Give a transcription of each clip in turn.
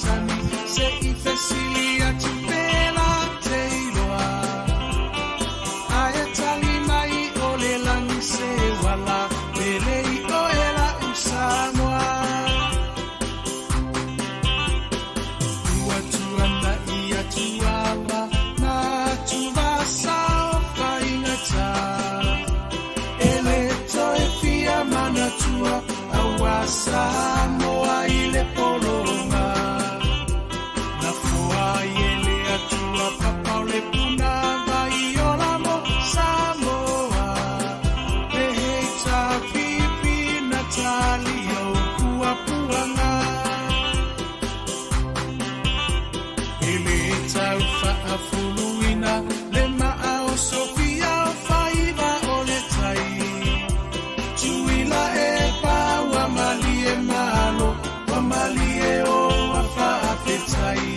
sani se I fesili atu pela te iloa ae tali mai o le langi se wala pele I o ela usamoa ua tuana ia tuava na tuva sao whaingata ele toe fia mana tua awa Samoa I le polonga na fua ele atua papa le puna vai o lamo Samoa le heita pipi Natali o kua puanga ele tau whaafuluina le maa o Sofia o whaiva o le tai tuila e paua mali e malo wa mali e o a whaafetai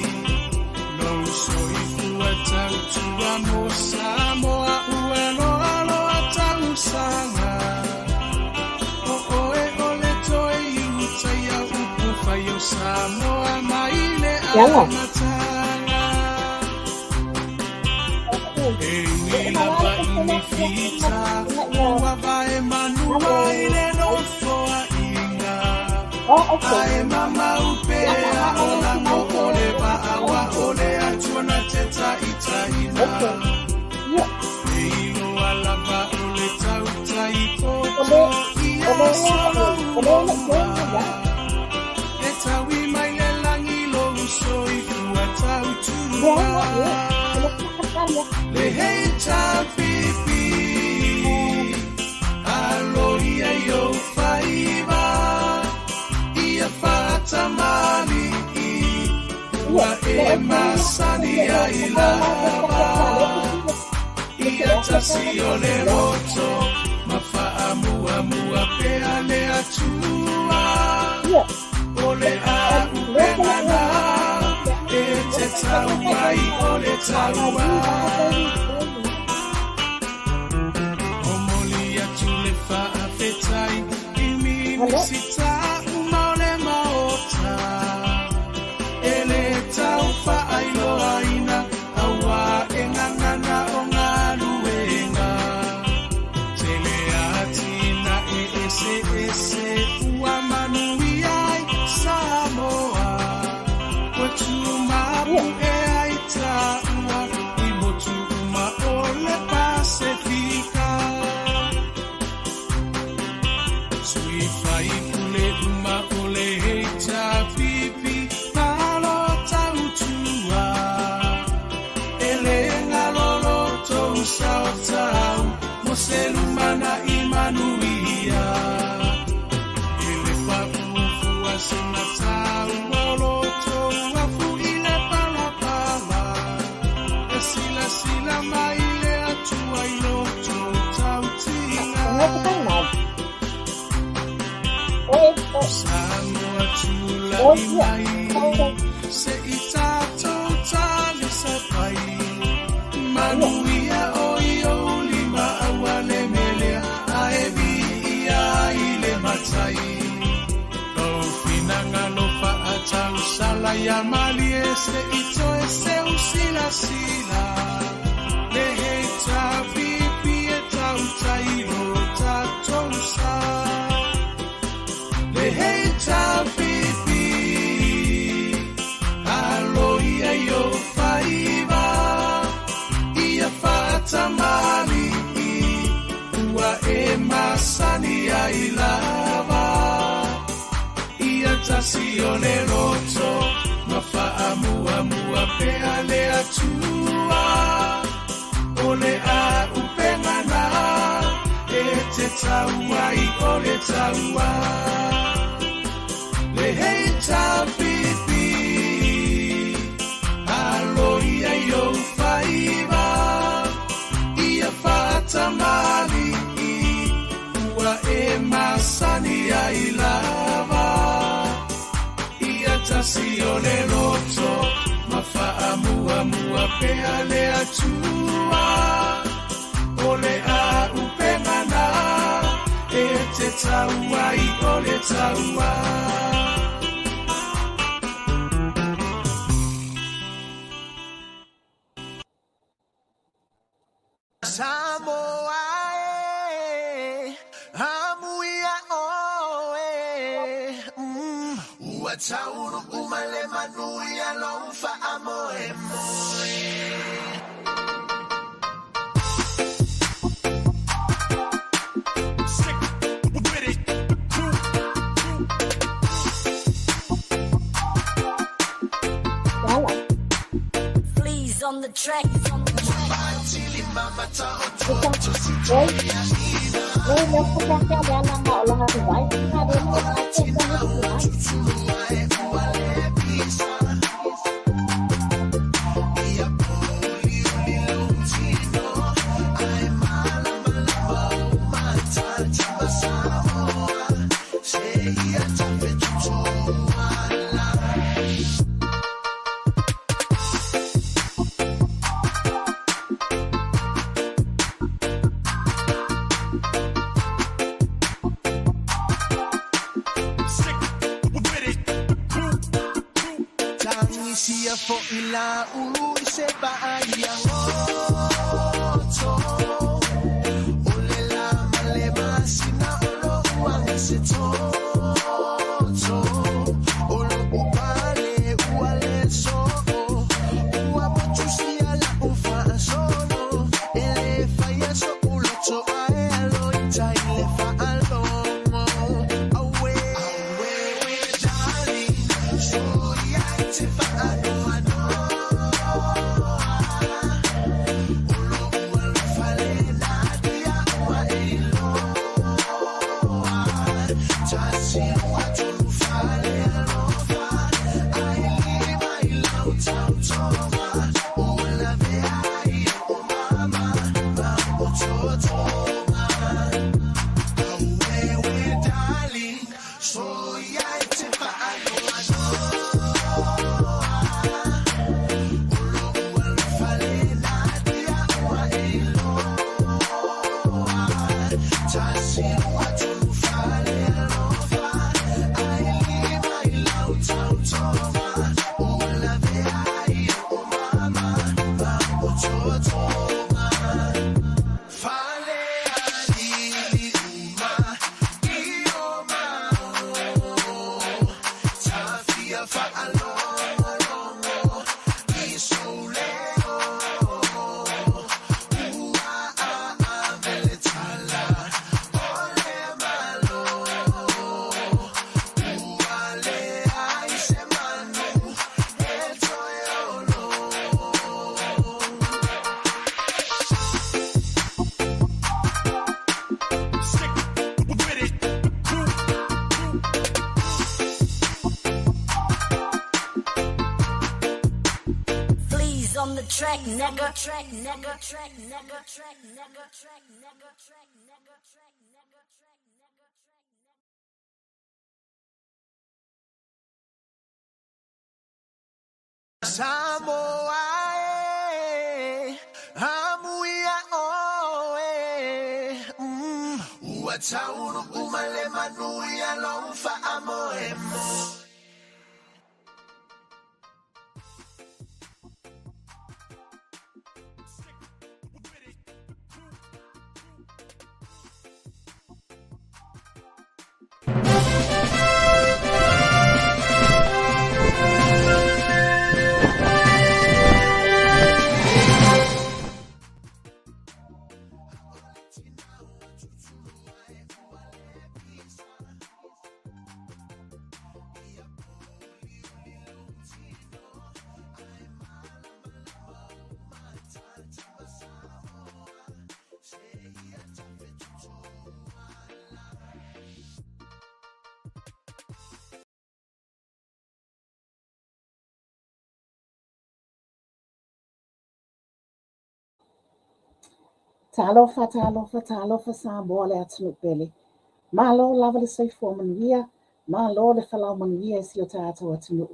no soi fua tau tua mo Samoa uelo alo a tau sanga o oe o le toi utai a upu whai o Samoa mai le amatanga e wila wa imi fita ua vae manua I le no foa inga ae mama upea o lango o le vaawa o le atuana te taitaina e ilo alava o le tautai poto ia solo uloa e tawi mai le langi lo usoi fua tautua le heita pipi alo ia yo whaiva ia whatamani ua e masani ai lava ia tasi o le roto ma whaamua pea le atua o le a upemana e te tauai o le taua o moli atu le whaafetai I minisita uma o le maota e le tau whaailoa ina aua e ngangana o ngā luenga te le atina e ese ua manui ai Samoa ua tumapu e ai taua I motu uma o le Pasifika sui fai pule uma o le heita pipi malo tautua ele ngalolo tou sao tau mo se lumana I manuia ele wapufua sina tau olo tou wafu I le palapala e sila mai le atua I loto tautinga Samoa tula I mai se I tātou tali sapai manuia o I o lima awa le melea a e vi ia I le matai o finanga lo whaatau sala ia mali e se I toe se usila le heita pipi e tau tairo tātou sa le heita pipi alo ia yo whaiva ia whatamani ua e masani ai lava ia tasi o le roto ma whaamua pea le atua o le a upengana e te tauai o le taua le heita pipi alo ia yo whaiva ia whatamani ua e masani ai lava ia tasi o le roto ma whaamua pea le atua o le a upengana e te tauai o le taua Samoa, Amuia, Watauru, Umale, Manuia, Lonfa, Amoe, On the track, on the track. Ila ulu se bahaya ngoto olela malema sina olo uang se toto olo upale uale so uapotusia la ufa solo ele faya so ulo to aelo ita ile fa alo awe darling so ya te fa On the track, nigga. Track, nigga. Track, nigga. Track, nigga. Track, nigga. Track, nigga. Track, nigga. Track, nigga. Samoa, Amuia, Watauru, Umale, Manuia, Lonfa, Amoemo. Talofa Samboa le atu pele. Malo lava le soifo manuia, malo le falau manuia si o tātou atunu.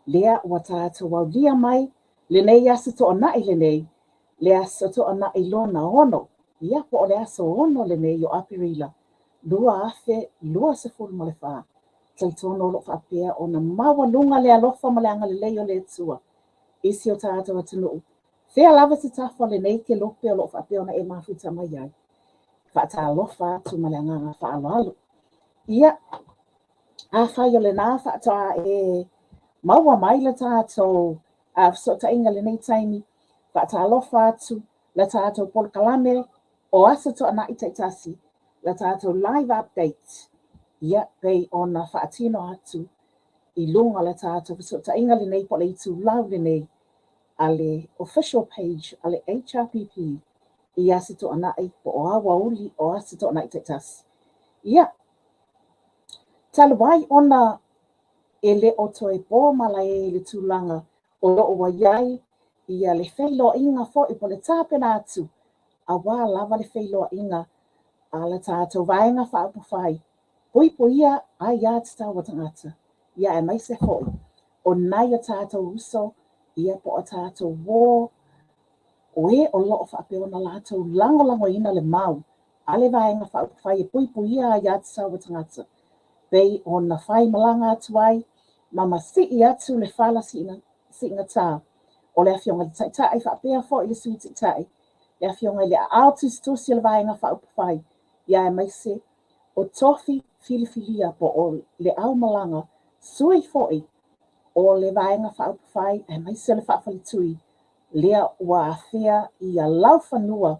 Lea ua tātou au lia mai, le nei asu to ona i le nei, le asu to ona i lona ono. Ia po o le asu ono le nei o apirila. Lua afe, lua se fulu ma le wha. Taitono lo Āfea o na maua lunga le alofa ma le anga le lei o le tua. Isi o tātou atunu. Fea lava se tafo le nei ke lope o lo whapea ona e mafuta mai ai. Whaatalofa atu ma le anganga whaaloalo. Ia, a whai o le nā whaatoa e maua mai le tātou so ta inga le nei taimi. Whaatalofa atu le tātou polkalame o asa to ana ita itasi. Le tātou live update. Ia, pei ona whaatino atu I lunga le tātou so ta inga le nei po le itu lau le nei. Ale official page ale HRPP I asa to ana I po o awa uli o asa to ana ita itasi. Ia, talawai ona ele o toi po mala e le tūlanga o loo wa iai ia le whailo inga fo I po le tāpena atu a wā lava le whailo inga a le tātou vaenga whaapu whai. Pui ia a ia te tāua tangata. Ia e mai se hoi. O nai a tātou uso ia po a tātou wō o e o loo whaapeo na lātou lango ina le mau. A le vaenga whaapu whai e pui ia a ia te tāua tangata. Pei o na whai malanga atu ai mama si atu le whala si inga tā. O le awhionga le taitai whaapea fo I le sui taitai. Le awhionga le autis tusi le vaenga whaapu whai. Ia e mai se o tofi filifilia po o le au malanga sui foi o le vaenga whaapu whai e mai se le whaafali tui. Lea ua Āfea I a lau whanua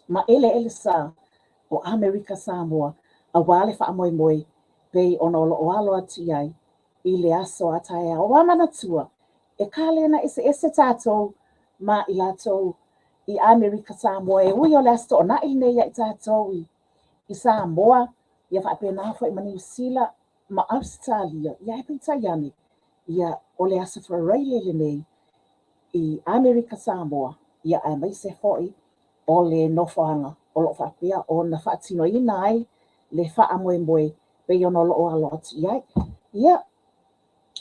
ma ele sa o Amerika Samoa a wale whaamoe pei ona o alo atu ai I le aso ataea o wamana tua e kālena ese tātou ma I lātou I Amerika Samoa e ui o le asto o na I nei I tātou I Samoa ia whaapena fo I mani usila ma Australia ia e pita iani ia o le aso wharaile le nei I Amerika Samoa ia ai mai se foi o le nofoanga o lo whaapea o na whaatino ina ai le whaamoe pei ona lo alo atu iai. Ia,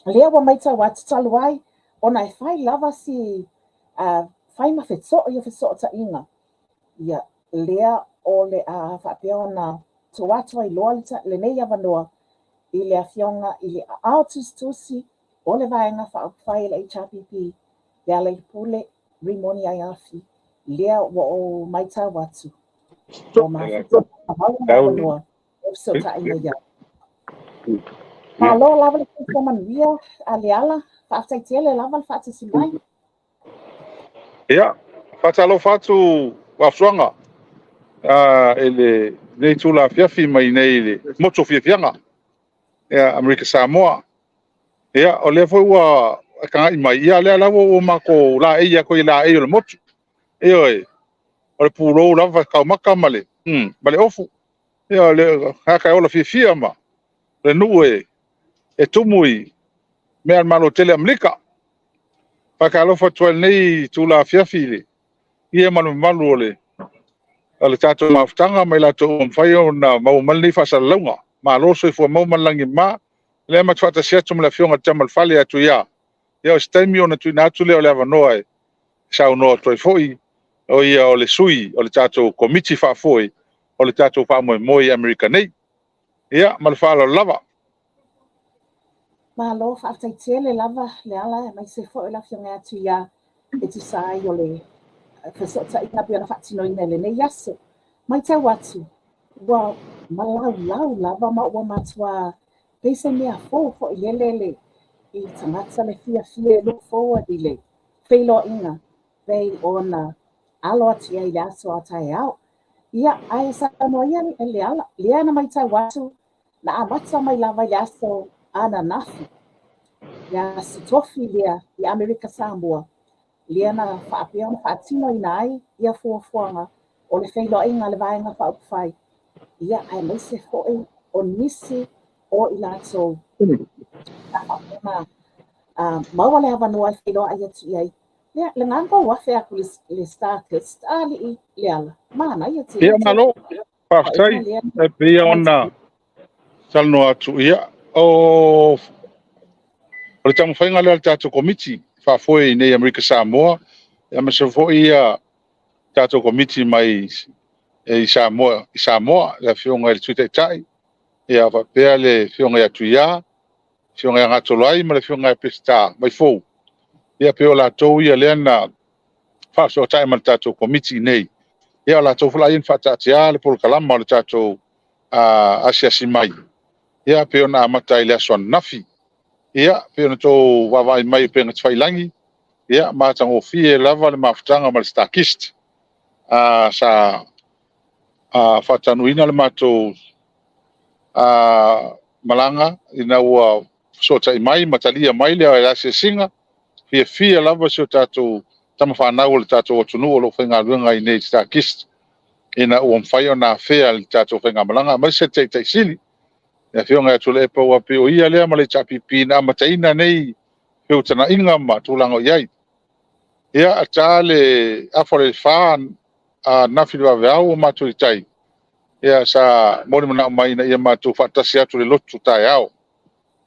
lea wa maita watu talu ai, ona e whai lava si whai ma whetso I o whetso ta inga. Ia, lea o le whapea ona to watu ai loa le nei awanoa I le awhionga I le autus tusi o le vaenga whai le HRPP, lea le pule rimoni ai afi, lea wa o maita watu. O ma whetso awanoa o whetso ta inga ia. Malo lava le kumanuia ale ala whaafaitia le lava le whaatasimai. Ia, whatalo whatu wafsuanga. Ele nei tūla fiafi mai nei le moto fiafianga. Ia, Amerika Samoa. Ia, o le foi ua kangai mai. Ia, lea lawa o mako la eia ko I la eia le moto. Ia e, o le pūrou lava kaumaka male. Male ofu. Ia, le haka ola fiafia ma. Le nuu e tumui mea malo tele Amerika. Whakalofa tual nei tūla fiafi le. Ia malu ole. Ale tātou maafutanga mai lātou whai o na maumal nei whasalaunga. Ma loso I fua maumal langi ma. Lea matuata siatu mla fionga tamal whale atu ia. Ia o staimi o na tui nātu leo le avanoa e. Sao noa toi foi. O ia o le sui o le tātou komiti whaafoi. O le tātou whaamoe Amerika nei. Ia, malwhala lava. Malo whaafaitia le lava le ala mai se fo la fionga atu ia e tu sai o le whesota I ngapia na whaatino ina le nei aso. Mai te watu. Wa malau lava ma ua matua peise mea fo I lelele I tangata le fia look forward I le whailo inga pei ona alo ati ai le aso atai au. Ia ai sa no ia le ala le ana mai te watu na amata mai lava le aso ana nafi. Ia si tofi lea I Amerika Samoa. Lea na whaapea na whaatino ina ai ia fuafuanga o le whailo inga le vaenga whaupwhai. Ia ai mai se hoi o nisi o I lātou. Na whaapena maua le awanoa I whailo ai atu iai. Lea le nganga wafea ku le starkest ali I le ala. Mana ia te. Ia malo. Whaftai. E pia ona salno atu ia. O le tamu whainga lea le tātou komiti. Whaafoi nei Amerika Samoa. Ia ma se foi ia tātou komiti mai I Samoa. Ia fionga le tuitai tai. Ia whapea le fionga atu ia. Fionga ngatolai ma le fionga pesta mai fou. Ia peo la tou ia lea na so tai mal tatou komiti nei ia la tau fala in fatatia le por kalama le tatou asiasi mai ia pe ona mata ile so nafi ia pe ona to wa mai pe ngat failangi ia ma tango fie lava le mafutanga mal stakist sa fatanuina le matou malanga ina ua so tai mai matalia mai le ala singa fia lava so tatou tama whanau le tatou atunu o lo whainga luenga i nei stakist ina ua mwhai o na Āfea le tatou whainga malanga mai se te sili ia whionga atu le epa ua pe o ia lea ma le tapipi na amataina nei whiutana inga ma tūlanga o iai ia ata le afore wha nafi le waweau o māturi tai ia sa mori mana mai na ia mātou whatasi atu le lotu tai au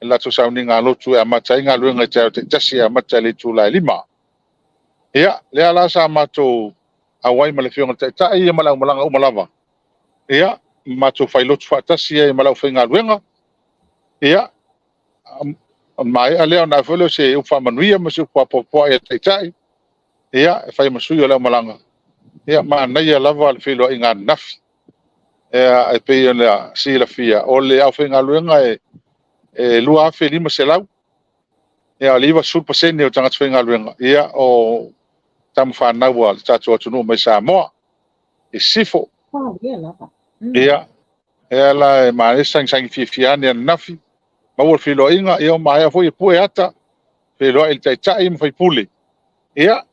la tu sauninga lotu e amatainga luenga te tasi amata le tūlai lima ia le ala sa mātou awai ma le whionga tai ia malau malanga umalava ia mātou whailotu whatasi ia malau whainga luenga ia mai a leo na whelo se uwha manuia ma se uwha popoa ia tai ia e whai masui o leo malanga ia maa nei a lava le whilo inga nafi ia e pei na sila fia o le au whainga luenga e lua Āfea 5 se lau ia le iwa sulpa sene o tangata whainga luenga ia o tamu whanau a tatou atunu mai Samoa e sifo ia ia la e maare sangi fiafiane ana nafi ma ua whilo inga ia o maea foi e pue ata whilo il tai ma whai pule ia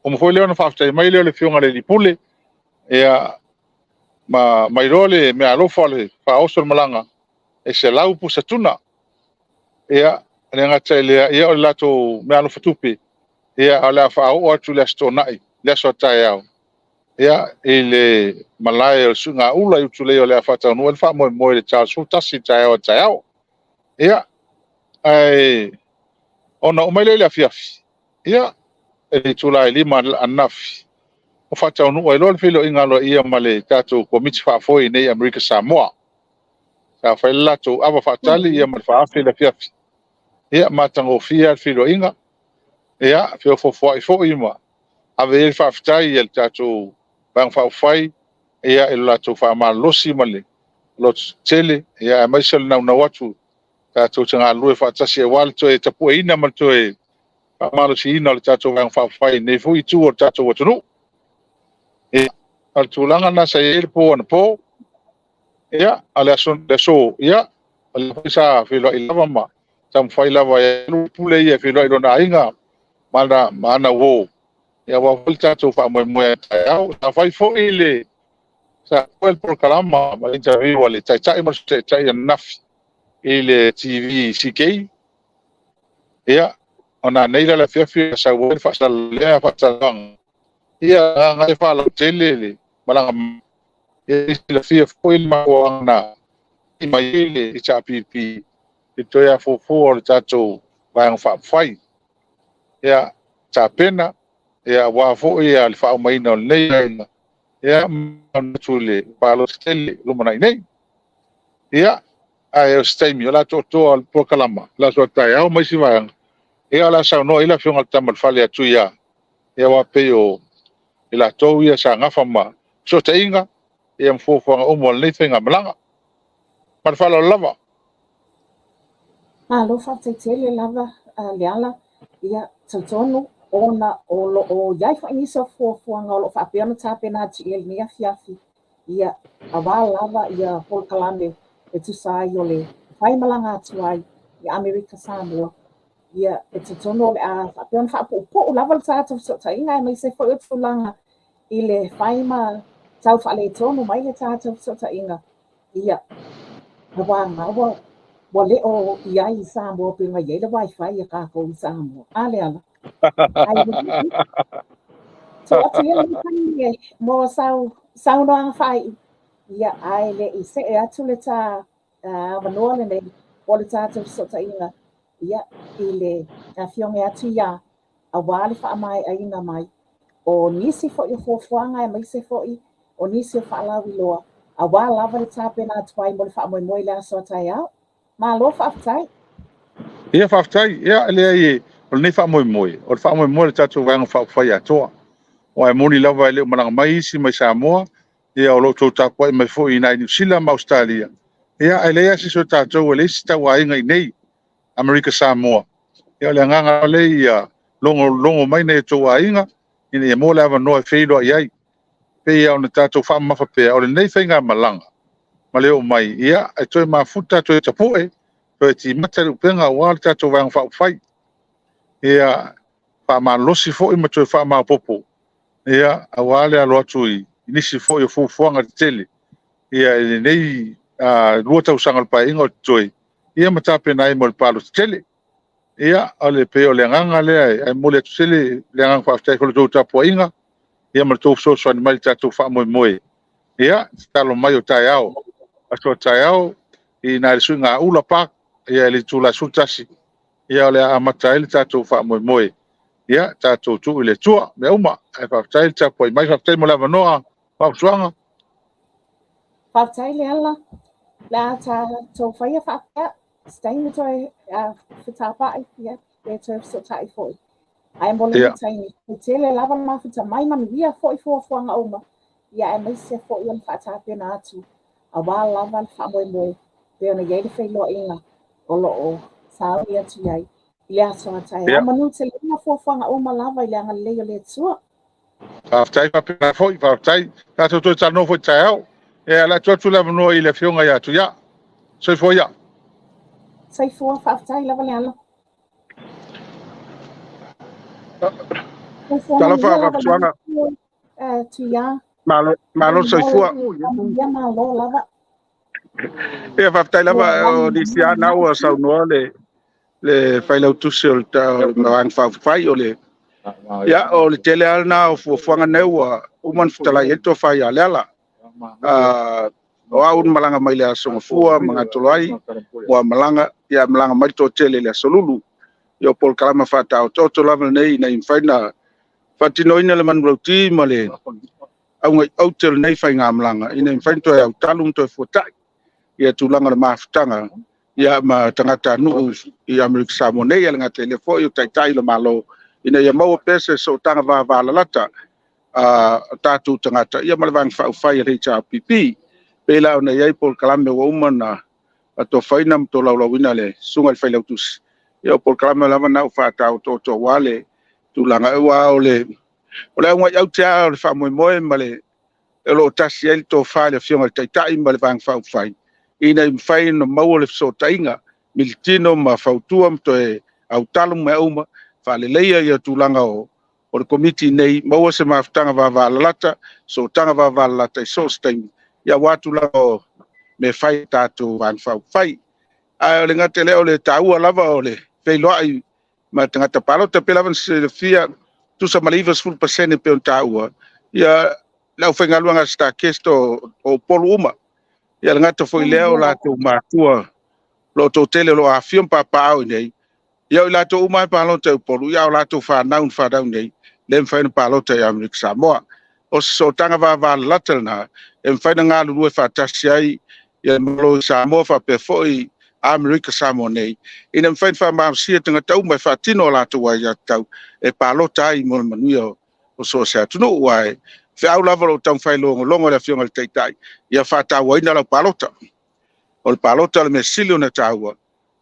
o mo foi leo na whaftai mai leo le whionga le li pule ia mai role me alofa le whaoso malanga e se lau pusa tuna ia le ngata ia o lato me alofa tupe ia ala whao atu le astonai le asotai au ia ele malai o sunga ula i utule o le afata no el fa mo le Charles tasi tai au ia ai ona o mai le afiafi ia e tula lima anafi o fata no e lo filo inga lo ia male tato komiti fa foi nei America Samoa sa fa lato ava fatali ia mal fa le afiafi ia matango fia filo inga ia fio fo ima ave el fa fatai el tato bang fa fai ia el lato fa malosi male lot tele ia mai sel na watu tato tanga lue fa tasi e wal to e tapu ina mal to e malosi ina le tato bang fa fai ne fu itu o tato watu ia al tulanga na sa el po ia ala son de so ia ala sa filo ilava ma tam fai lava e pule ia filo ina inga mana wo ia wa volta to fa mo au sa fai fo ile sa el por kalama ma interview wale tai ma tai naf ile TV CK ia ona neila la fia sa wo fa sa le fa sa lang ia ngai fa la tele malanga ia la fia fo il ma wana i mai ile i chapipi i toia fo o tato vai fa fai ia tapena ia wa fo ia le fa mai no nei ia tule palo stelle lumana nei ia ai stemi la to al proclama la so tai au mai si vai ia la sa no ila fiona tamal fale atu ia wa peo ila to ia sa ngafa ma so tainga ia mfo o mo nei finga malanga mar falo lava lo fa tele lava leala ia tsono ona o yai fa isa fo ngalo fa pena tapena ti el ni afiafi ia avalava ia por kalame e tu sai ole fai malanga tuai ia America Samoa ia e tsono le a fa pena fa po lava sa ta inga mai se fo tu langa ile fai ma tau fa le tono mai le ta inga ia wa wale o iai Samoa pe mai le wifi ia ka ko Samoa ale ala so atiel ni mo sau no fai ia ai le ise e atuleta vanole ne polita so taina ia ile a fiong atu ia a wale fa mai aina mai o nisi fo yo fo fuanga mai se fo i o nisi fa la wiloa a wala va le tapena twai mo fa mo ile so taia ma lo fa tai ia fa tai ia le ai o nei fa moi o fa moi le tatou vai fa fai atoa o e moni lava le malanga mai si mai Samoa ia o lo to ta ko mai fo ina New Zealand ma Australia ia ele ia si so ta to le si ta wa inga nei America Samoa ia le nganga le ia longo mai nei to wa inga ina ia mo lava no e feido ai pe ia ona ta to fa ma fa pe o le nei fenga malanga ma le o mai ia e to ma futa to ta po e to ti mata lu penga wa ta to wang fa fai ia fa ma losi fo I ma to fa ma popo ia awale alo atu I nisi fo yo fu fuanga tele ia ele nei lua tau sanga pa ingo toi ia mata pe nai mo palo tele ia ale pe o le nganga le ai mo le tele le nganga fa stai ko do ta po inga ia mo to so mai ta to fa mo ia talo mai o tai ao aso tai ao I na su nga ula pa ia le tula sutasi ia le amata ele ta to fa mo ia ta to tu le tua me uma e fa tai ta po mai fa tai mo la noa fa suanga Whātai le ala, la ta tō whaia whapea, stai me toi whitāpai ia, e toi whitāpai fōi. Ai mole ia ni taini, e tele lava ma whita mai manu ia fōi fuanga oma, ia e mai se fōi on whātāpea na atu, a wā lava le whamoe moe, pe ona iei le whailoa inga, o lo o, sāwi atu iai, I le ato atai. A ia manu te lima fuanga oma lava I le anga leo le tua. fa tai pa pe foi fa tai ta to ta no foi tai ao e la to la no I le fionga ia tu ia so foi ia Sai fua whātai lava le ala. Sai fua Tala manu fa ia fa lava suanga le tu ia. malo so fua Ia malo lava. e fa tai lava o di sia na o sa no le fai lau tu se o ta ang fa fai o le ya o le tele al na o fuanga ne o man futala e to fai ala o aun malanga mai le so fua manga tolai o malanga ya malanga mai to tele le solulu yo pol kalama fa ta o to lava nei na infaina fatino ina le man roti male au ngai au tel nei fai ngā malanga ina infaina to au talum to futai ia tulanga le mafutanga ia ma tangata nu I Amerika Samoa nei ala ngate le fo yo tai le malo ina ia mau pese so tanga va la lata tatu tangata ia malwang fa fai re cha pipi pela ona ia pol kalame wo umana to faina to lawina le sunga fai lautus ia pol kalame lava na fa ta to wale tulanga wa ole ngai au tia le fa mo male elo tasi el to fa le fionga tai malwang fa fai ina fai no mau le so tainga miltino ma fautuam to e au talum me uma fa le leia ia tulanga o le komiti nei mau se maftanga va lata so tanga va lata so stain ia watu la o me fai tatu van fai a le ngate le o le tau lava o le fei loai ma tanga palo te pela van se fia tu sa malivas full percent pe tau ia la fenga luanga sta kesto o poluma ia ngata foi leo la tu matua lo to tele lo Āfea pa au nei ia la to uma pa lo te polu ia la to fa down nei lem fa pa lo te Amerika Samoa o so tanga va latel na em fa nga lu fa tasiai ia lo Samoa fa pe foi Amerika Samoa nei inem fa ma sia tanga tau mai fa tino la to wa ya tau e pa lo tai mo manuio o so sa tu no wai fa au la lo tang fa longo la fiona te tai ia fa ta wa ina la palota o le palota le mesili na taua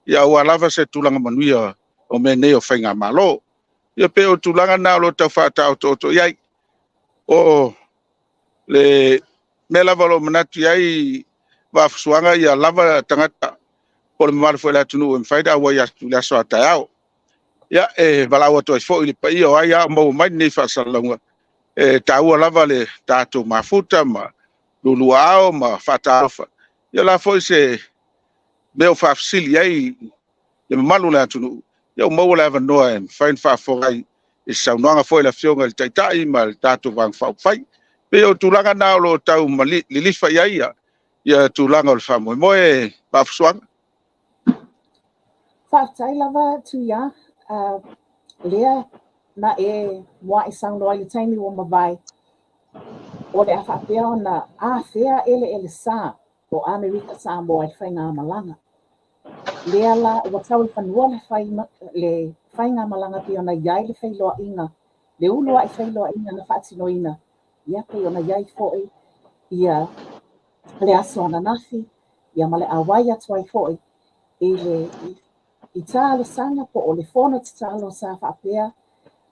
ia ua lava se tulanga manuia o me nei o whainga malo ia pe o tulanga na lo tau whātau toto iai o le me lava lo manatu iai wafusuanga ia lava tangata o le mamaru fwela tunu o mwhaida awa ia tulia soa tai au ia e valaua to fo ili pa ia o ai a mau mai nei whasalunga e taua lava le tātou mafuta ma lulu ao ma whātaufa ia la foi se meu fa fasili ai le malu la tunu ia mo la va no en fain fa fogai e sa no foi la fionga le tai mal tatu vang fa fai pe o tulanga na lo tau mali li fa ia tulanga le fa mo e pa swang Whātai lava tu ia, lea na e mua I sang loa I le taimi o mawai. O le Āfea o na Āfea ele'ele sā o Amerika Samoa I whainga malanga. Lea la ua tau I whanua le whainga malanga pi ona iai le whailoa inga le ulu ai whailoa ina na whaatinoina. Ia pe ona iai fo'i ia le aso ana nafi, ia ma le awai atu ai fo'i i tā le sanga po o le whona te talo sa whaapea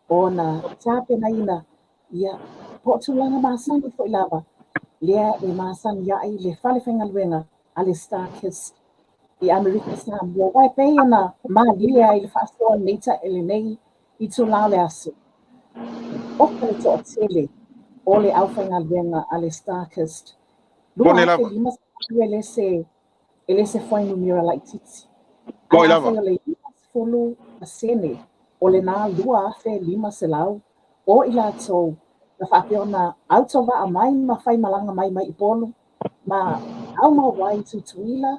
o na tā penaina ia po tūlanga māsani fo'i lava. Lea le māsani iai le whale whengaluenga a le Star-Kissed i Amerika Samoa. Wai pei ana mālia i le whaasoa neita ele nei i tūlao le aso. Oka le toa tele o le au whengaluenga a le Star-Kissed. Lua Pone afe lava. lima sa elese whainu mira lai titi. Moi Ala lava. afe o le lima fulu a sene o le nā lua afe lima se lau o i lātou na whaapeo na autova a mai ma whai malanga mai mai i polu ma au ma wai tutuila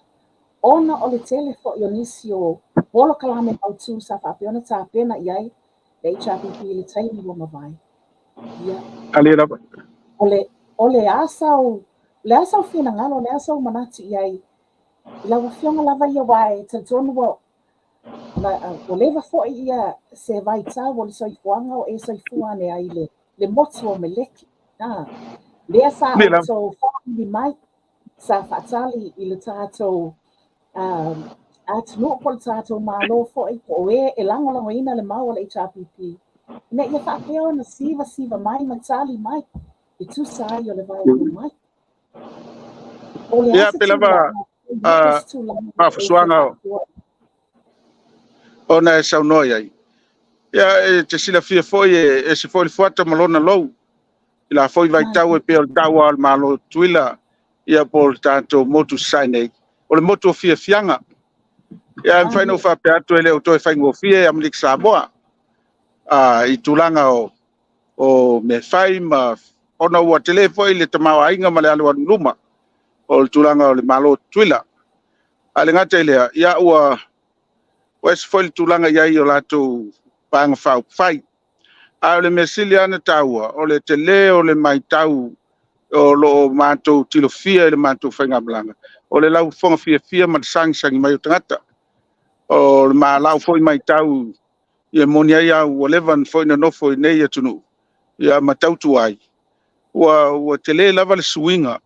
ona o le tele fo i onisi o polo kalame au tu sa whaapeo na tā pena iai le HRPP le taimi o mawai. Ia Ali lava. o le asau whina ngalo le asau manati iai i lawa fionga lava ia wai te tonu o lewa fo'i ia se vai tau o le soifuanga o e soifua ne ai le motu o meleki. Lea sa Me o lava. tō whaangi mai sa whaatali i le tātou atunu po le tātou mālo fo'i o e langolango ina le mau o le HRPP. Ina ia whaapeo na siva mai matali mai i tu sai o le vai o mai. O le Ia asa pe lava mafasuanga ona e saunoa ai. Ia te sila fia foi e se foi fuata malona lou. Ila foi vai tau e pe o tau al malo tuila ia por tanto motu sainei. O le motu fia fianga. Ia fai no fa pe atu ele o toi fai ngo fia am lik Samoa. I tulanga o me fai ma ona ua tele foi le tamau ainga ma le alu luma. O le tulanga o le malo tuila. Ale ngata ele ia ua wes foi le tulanga ia o lato pang fau fai. A le mesili ana taua o le tele o le mai tau o lo matou tilofia le matou whainga blanga. O le lau fonga fia ma sangi mai o tangata. O le lau foi mai tau ia moni ai au o levan foi na nofo i nei atunu. Ia matau tuai. Ua tele lava le suinga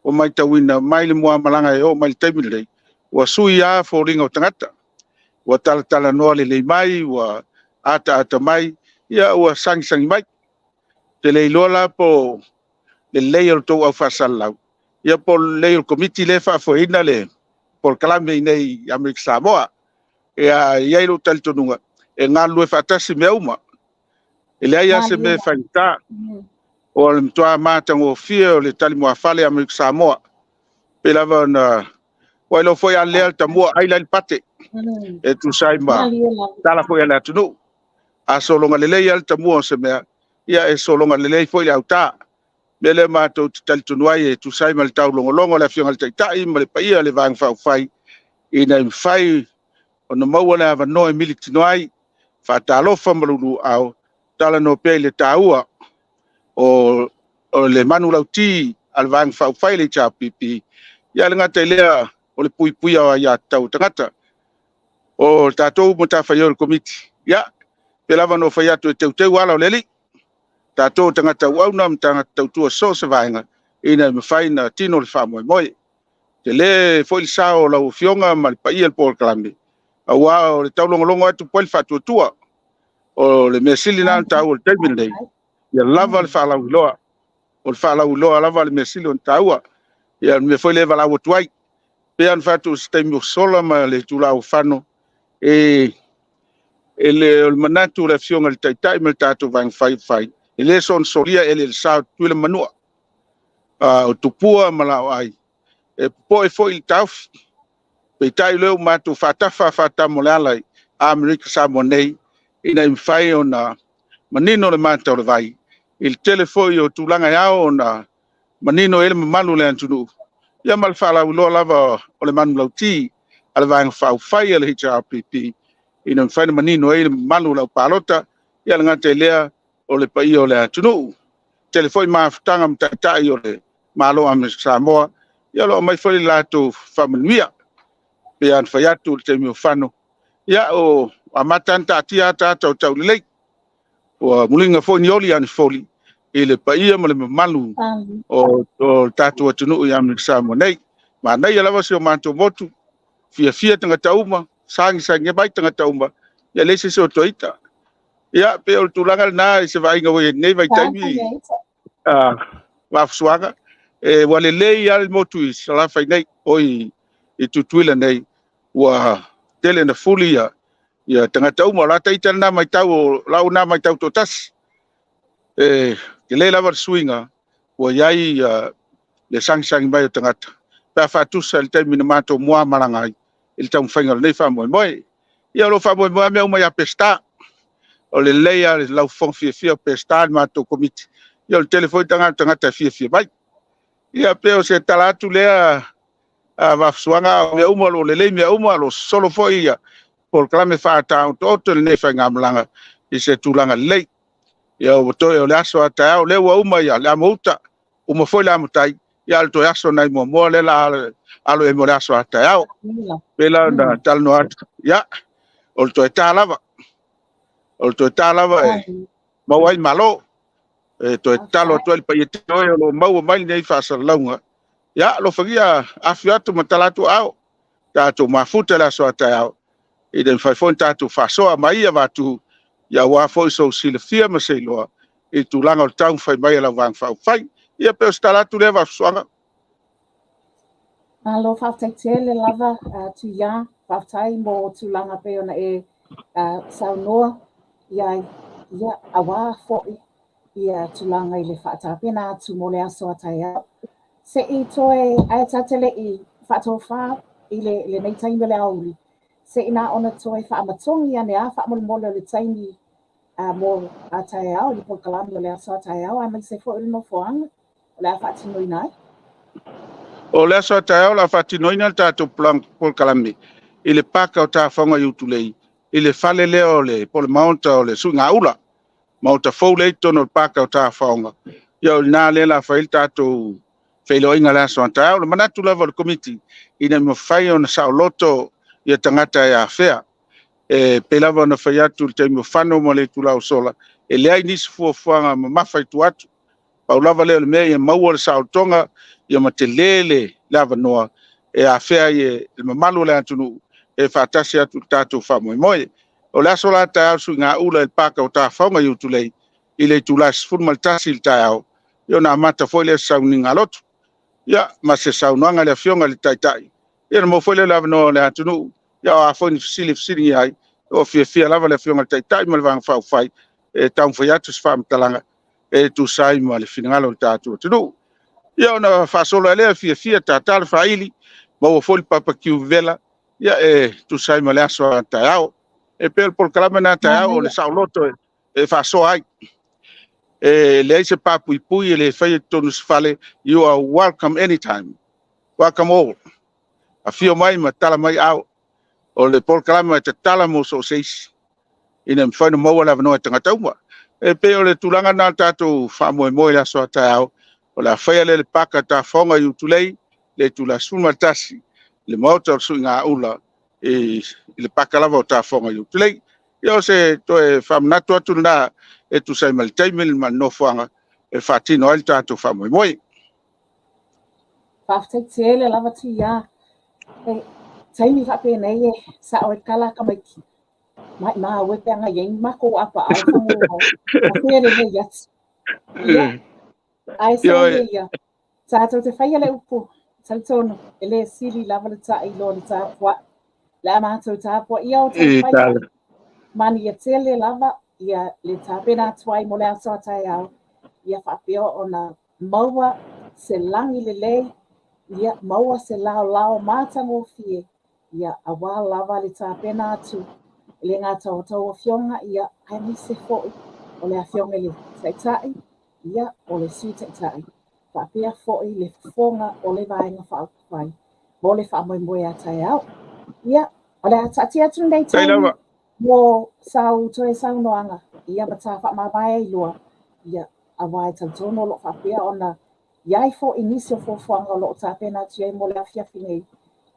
o mai tauina mai le mua malanga e o mai le taimile. Ua sui a fo ringa o tangata. Ua tala noa le mai, ua ata mai. Ia ua sangi mai. Tele ilola po le leil to au fasalau. Ia po leil komiti le fa fo ina le por kalame nei Amerika Samoa. Ia ilo tal tonunga. E ngalu e fatasi me uma. Ele ia se me fanta. O le mtoa matango fia o le tali mo afale Amerika Samoa. Pelava na wailo foi a leal tamua aila il pate. E tu sai ma tala foi ala tunu. A solonga lele ia tamua se me ia e solonga lele foi au ta. Mele matou tali tunu ai e tu sai ma le tau longo le fionga le taitai ma le paia le vang fau fai. Ina fai o na maua na vanoe militino ai. Fatalofa malulu au tala no pe le taua o le manu lauti al vang fau fai le chapipi ia le ngata lea o le pui au ia tau tangata o tatou mo ta fai o komiti ia pe lava no fai atu e teu ala o leli tatou tangata au na mtanga tautua so se vainga ina me fai na tino le fa moi te le foi le sao la fionga ma le paia le por kalame awa o le tau longo atu poi fatu tua o le mesili na tau o te mile ia lava le fala uloa o le fala uloa lava le mesili on taua ia me foi le vala o tuai pe an fatu stemi sola ma le tula o fano ele manatu le fionga le taitai me tatu vang fai ele son solia ele sa tu le manua o tupua malao ai e po foi taf pe tai leo matu fata molala Amerika Samoa nei ina mfai ona manino le mata o le vai il telefoi o tulanga yao na manino ele malu le antunu ia mal fala ulo lava o le manu lauti al vang fau fai le HRPP ina mfai manino ele malu la palota ia ngate lea o le pai o le antunu telefoi maftanga mtatai o le malo Amerika Samoa ia lo mai foi lato familia pe an faiatu te mi fano ia o amatan tatia tata o tau lei Wa mulinga fo ni oli ani foli. Ile pa ia mo le malu o tatu atunu ia mi sa mo nei. Ma nei lava se o manto motu. Fia tanga tauma, sangi bai tanga tauma. Ya lese se o toita. Ya pe o tulanga na se vai nga nei vai taimi. Wa fsuanga. Wale lei al motu i sala fai nei oi i tutuila nei. Wa tele na fuli ya tanga tauma la taita na mai tau lau na mai tau totas. Ke le lava swinga wa yai le sangi mai o tangata. Pa fatusa le taimi na mato mua marangai. Il tau whainga nei whamoe. Ia lo whamoe mea mai a pesta. O le leia le lau whong fia pesta mato komiti. Ia le telefoi tangata fia mai. Ia peo se talatu lea wafsuanga mea lo le lei mea lo solo foi ia. Por klame whaatau toto le nei whainga malanga. I se tūlanga lei. Ia o toi o le aso a tau le ua ia le amouta. Foi le amutai. Ia le toi aso nai mua le la alo e mo le aso a tau. Pela na tal no at ya ol to talava mawai malo to talo to el payete lo mau mai nei fa salunga ya lo fagia Āfea tu matalatu au ta to mafuta la so ta e den fa fonta tu fa so mai va tu ya wa fo so silfia ma se lo e tu langa o tau fa mai la wang fa fai ya pe stalatu le va swanga. Alo whawtaitele lava tu ia, whawtai mo tūlanga pe ona saunoa, ia awa fo'i, ia tūlanga I le whaatapena tu mo le aso atai au. Se I toe aitatele I whaatofa I le nei taimi le auli. Se I nā ona toe whaamatongi ane a whaamole le taimi mo atai au, li polkalami o le aso atai au, a mai se fo'i no foanga, o le a whaatinoi nai. O le aso tau la fatinoina tatou plan por kalami. Ile paka o ta fonga yutulei. Ile fale le ole por maunta ole sunga ula. Maunta fole tono paka o ta fonga. Yo na le la fail tatou felo inga la so tau le manatu level committee. Ina mo fai on sa loto ia tangata ia Āfea. Pelava na fai atu te mo fano mo le tula o sola. Le ai nisi fuanga ma fai tu atu. Paulava le me ia mau le sa tonga ia matelele lava noa Āfea e mamalu le atunu fatasi atu tatu famoe o le aso la tau su ngā ula el paka o ta whaunga iutulei I le tulas fulmaltasi il tau io na mata foi le sauni ngalotu ia ma se saunuanga le fionga le taitai ia na mo foi le lava noa le atunu ia a foi ni fisili ai o fia lava le fionga le taitai ma le vang fau fai tau foi atu sfam talanga tu sai ma le finangalo le tatu tunu ia ona fasolo ele fia tatal faili mo fol papa kiu vela ia tu sai ma le aso tau pel por kalamana tau le sauloto faso ai le se papu ipui le fai tonus fale you are welcome anytime welcome all a fio mai ma tala mai au o le por kalama te tala mo so seis ina mfano mo wala no tanga tauma pe o le tulanga na tatu fa mo le aso tau o la fai le paka ta fonga yutulei le tula sumatasi le motor suinga ula le paka lava ta fonga yutulei yo se to famnato atuna tu sai mal taimel mal no fonga fatino alta to fa mo Whawtaitele lava tu ia, taimi whape nei sa o kala kamaiki. Mai wepe anga yeng mako apa au whangu Āfea nei yats. Ia. Ai se ia. Tātou te whaia le upu. Talitono. Ele sili lava le ta ilo le tāpua. Le amātou tāpua. Ia o te whaia. Mani ia tele lava. Ia le tāpena tuai mo le aso atai au. Ia whapeo o na maua se langi le lei. Ia maua se lao mātango fie. Ia awa lava le tāpena atu. Le ngā tau fionga ia ai se fo'i. O le a fionga le taitai. Ia o le sui taitai. Whapea fo'i le fonga o le vaenga whaakuwhai. Mo le whaamoemoe atai au. Ia, o le atati atu nei taimi. Mo sau toe sau noanga. Ia bata whaamawai lua. Ia awai tantono lo whapea o na iai fo'i nisi o fo'ofoanga lo tāpena atu iai mo le awhiawhi nei.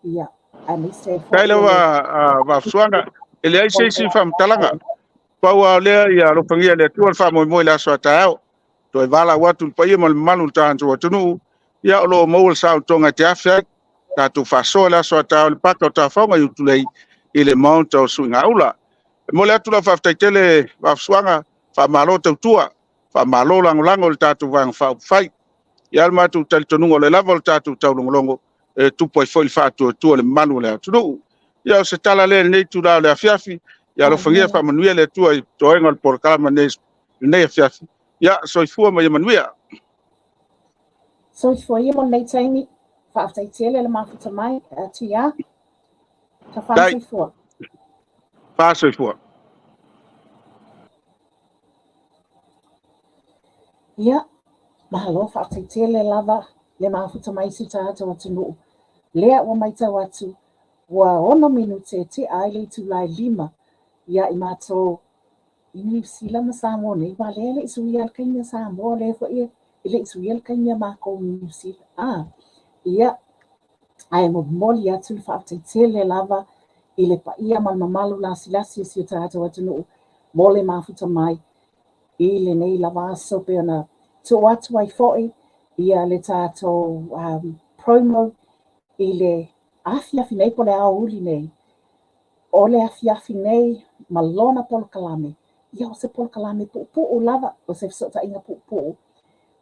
Ia, a nisi fo'i. Kailawa wafsuanga ele ai se si fam talanga Paua le ia lo pangia le tu fa mo la so tao to vala watu pa ia mal malu tan so tunu ia lo mo sa tonga te Āfea ta tu fa so la so tao le paka ta fa ngai tu lei ile mount o swinga ula mo le tu la fa tele va swanga fa malo tu tua fa malo lango le ta tu vang fa fai ia ma tu tal tonu le level ta tu tau longo e tu poi foi fa tu le malu le tu ia se tala le nei tu la le afiafi ia lo fangia fa manuia le tua i toenga por kalama nei afiafi ia so i fua mai manuia So for you mon nei taimi whaaftaitele le mafuta mai tu ia ta dai whaasai fua. fa so i fua Ia, mahalo whaaftaitele lava le mafuta mai si tātou atu nuu. Lea ua mai tau atu ua ono minute te ai le tu lai 5 ia i mātou i New Zealand ma Samoa nei ma le isu ia le kainia Samoa le fo ia i le isu ia le kainia mākou New Zealand. Ia, ai mo moli atu le whaaftaitele lava i le paia ma mamalu lasi si o tātou atu nuu mo le mafuta mai i le nei lava aso pe ona tu atu ai fo'i ia le tātou promo i le afiafi nei po le ao uli nei. O le afiafi nei ma lona polokalame. Ia o se polokalame pu'u lava o se fesootaʻiga pu'u.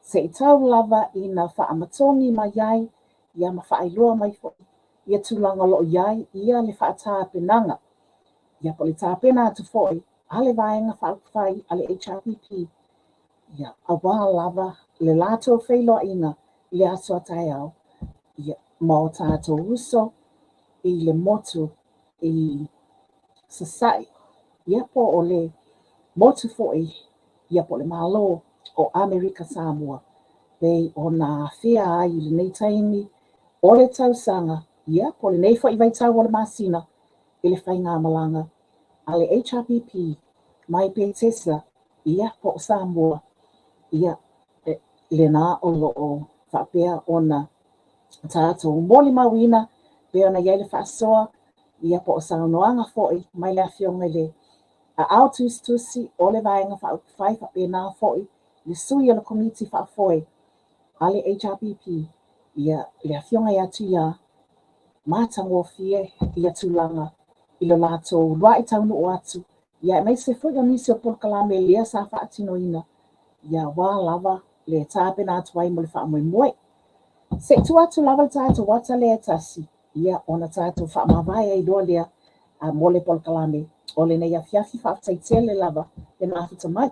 Se i tau lava ina whaamatoni mai ai, ia ma whaailoa mai fo'i. Ia tulaga lo'o iai, ia le whaatapenaga. Ia po le tāpena atu fo'i, a le vaega whaauwhai a le HRPP. Ia auā lava le latou feiloaʻiga i le aso a taeao. Ia ma o tātou uso i le motu i sasaʻi. Ia po o le motu fo'i, ia po le malo o Amerika Samoa. Pei ona Āfea ai i lenei taimi o le tausaga, ia po lenei fo'i vaitau o le masina i le whainga malanga. A le HRPP mai pe tesa, ia po o Samoa, ia le nā o lo'o whaapea ona tātou moli mawina, pe ona iai le whaasoa, ia po o saunoanga fo'i mai le awhionga le a au tusi o le vaenga whai whapena fo'i, le sui o le community whaafoe, a le HRPP, ia le awhionga ia tu ia mātango fie ia tūlanga i lo lātou lua i taunu o atu, ia mai se fo'i o nisi o polokalame lea sa whaatinoina, ia wā lava le tāpena atu ai mo le whaamoemoe. Se tu atu lava le tātou wata le tasi, ia ona tātou whaamawai ai doa lea a mo le polokalame, o le nei afiafi whaaftaitele lava le mafuta mai.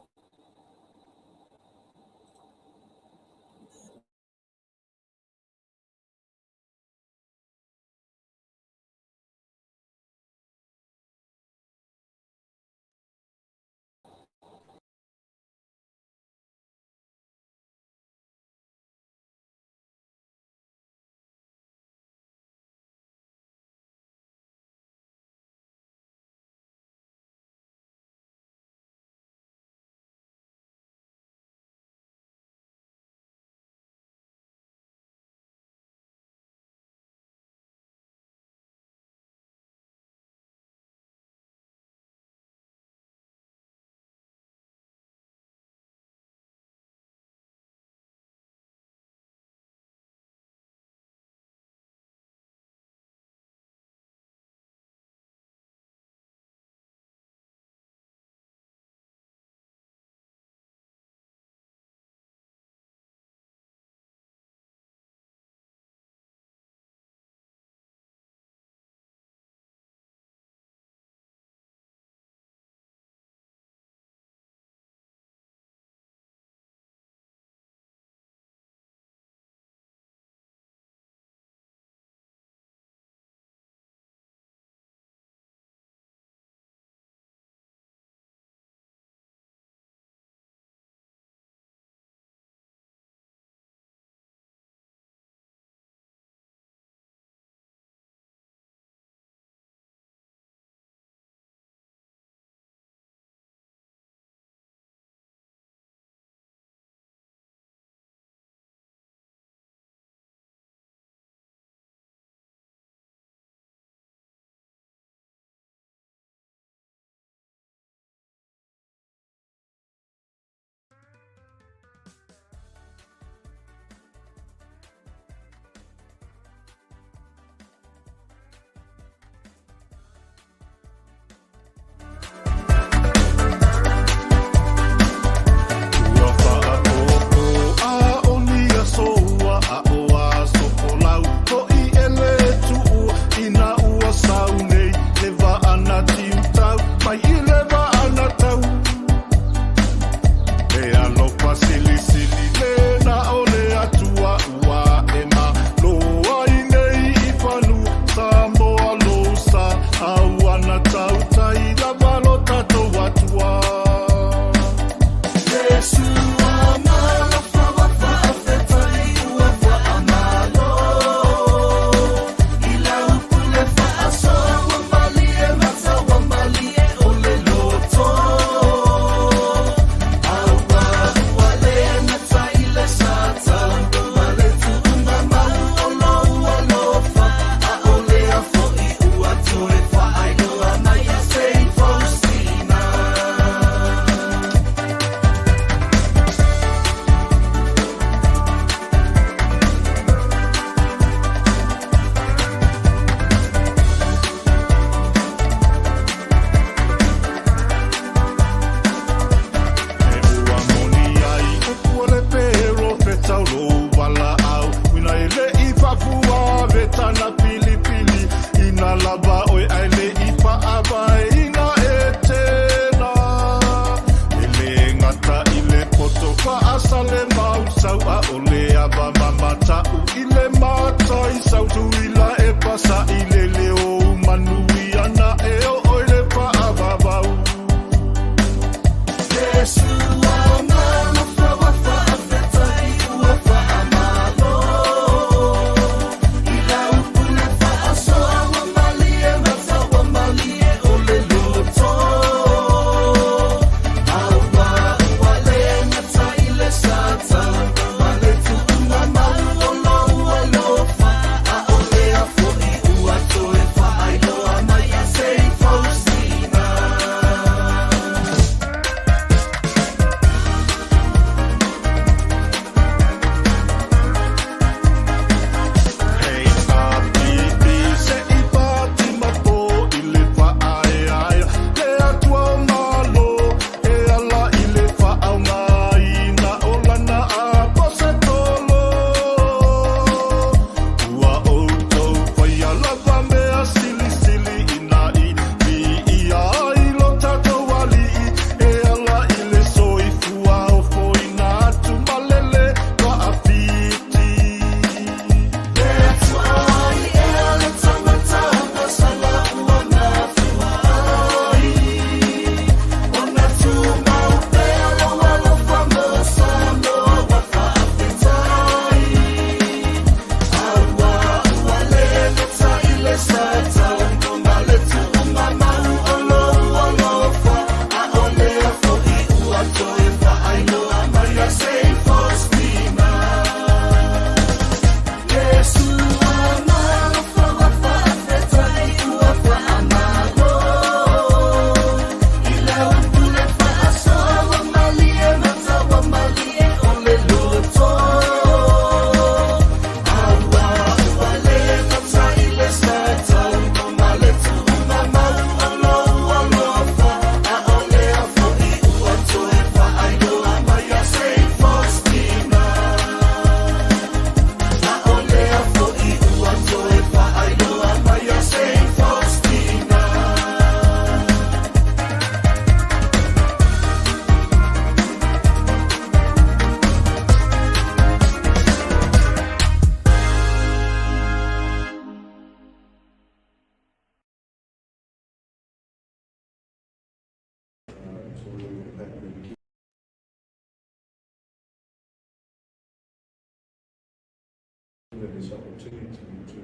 This opportunity to,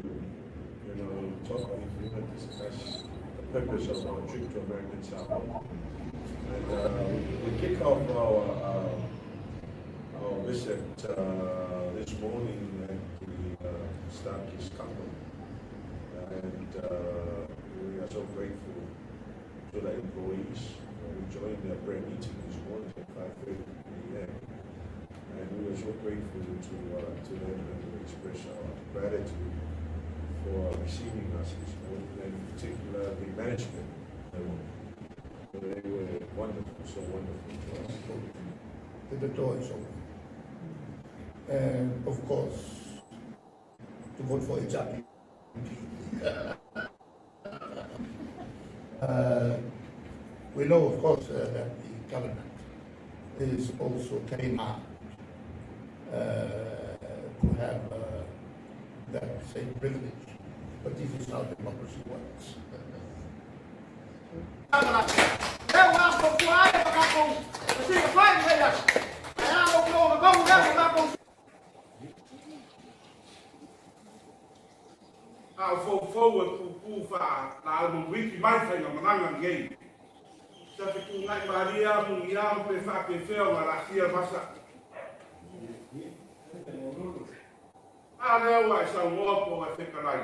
talk briefly and discuss the purpose of our trip to American Samoa. And we kick off our visit this morning at the Starkey's company. And we are so grateful to the employees who joined their prayer meeting this morning at 5:30 a.m. And we were so grateful to them and to express our gratitude for receiving us this morning, and in particular the management. So they were wonderful, so wonderful to us. The door is open. And of course, to vote for Ijapi. We know, of course, that the government is also came out to have that same privilege, but this is how democracy works. Forward to la wiki mai fai na mananga ngei. Sa fitu ngai Maria mungia pe fa pe feo na la sia masa. Ale wa sa ngopo wa te kalai.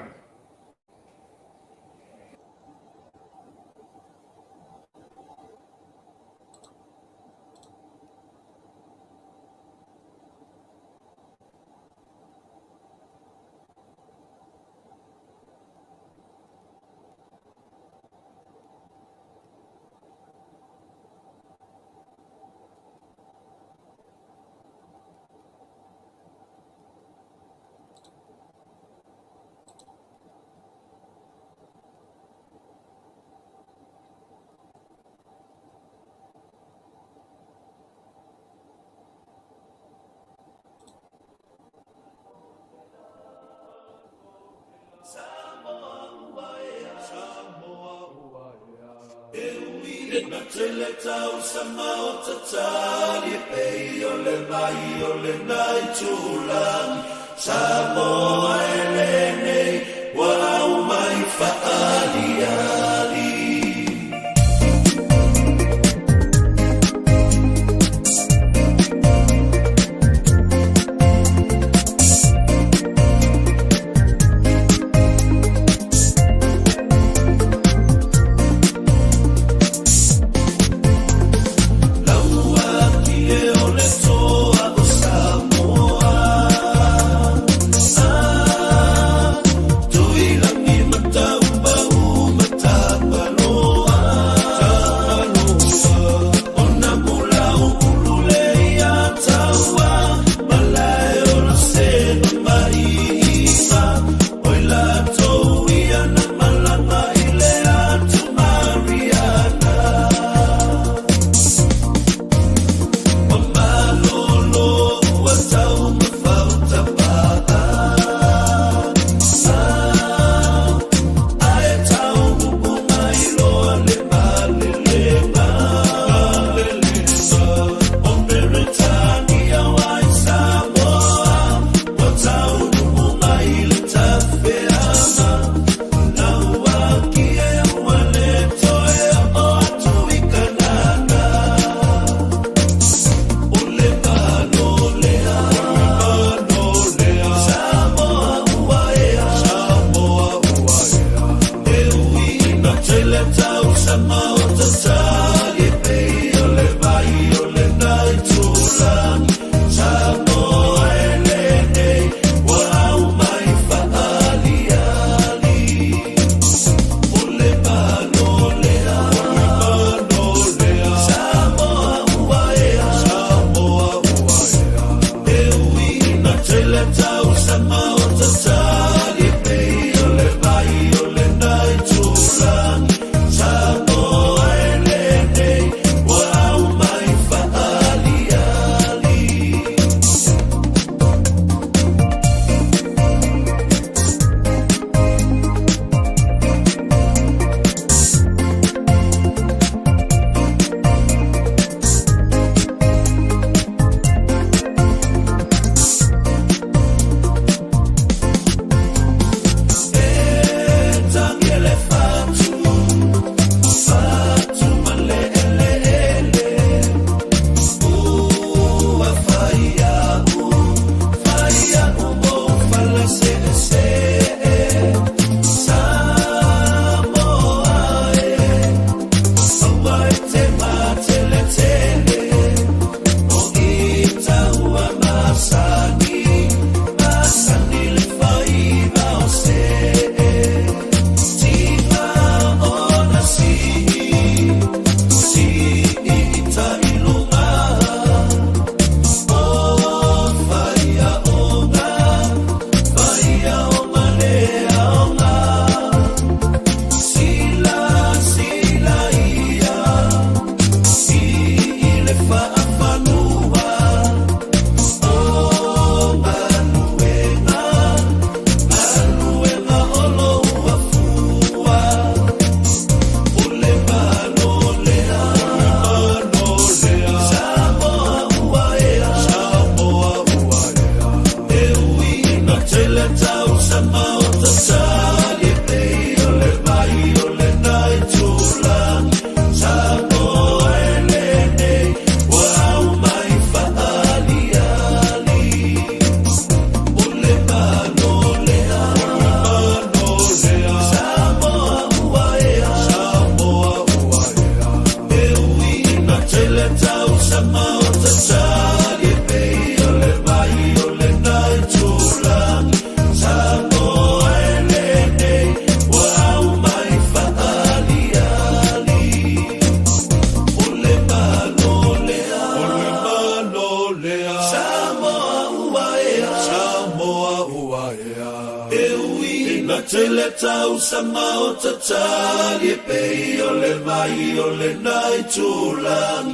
Tele tau sama o tatali pe o le mai o le nai tulang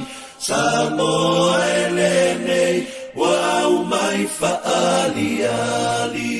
Samoa ele nei wa au mai fa ali ali